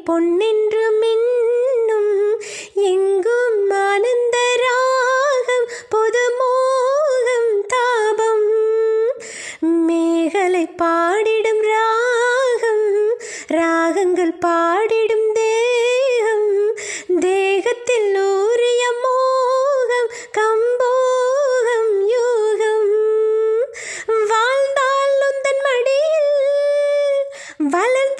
பொன்னென்று மின்னும் எங்கும் ஆனந்த ராகம் புதுமோகம் தாபம் மேகலை பாடிடும் ராகம் ராகங்கள் பாடிடும் தேகம் தேகத்தில் ஊறிய மோகம் கம்போகம் யோகம் வாழ்ந்தால் உந்தன் மடியில் வளர்ந்த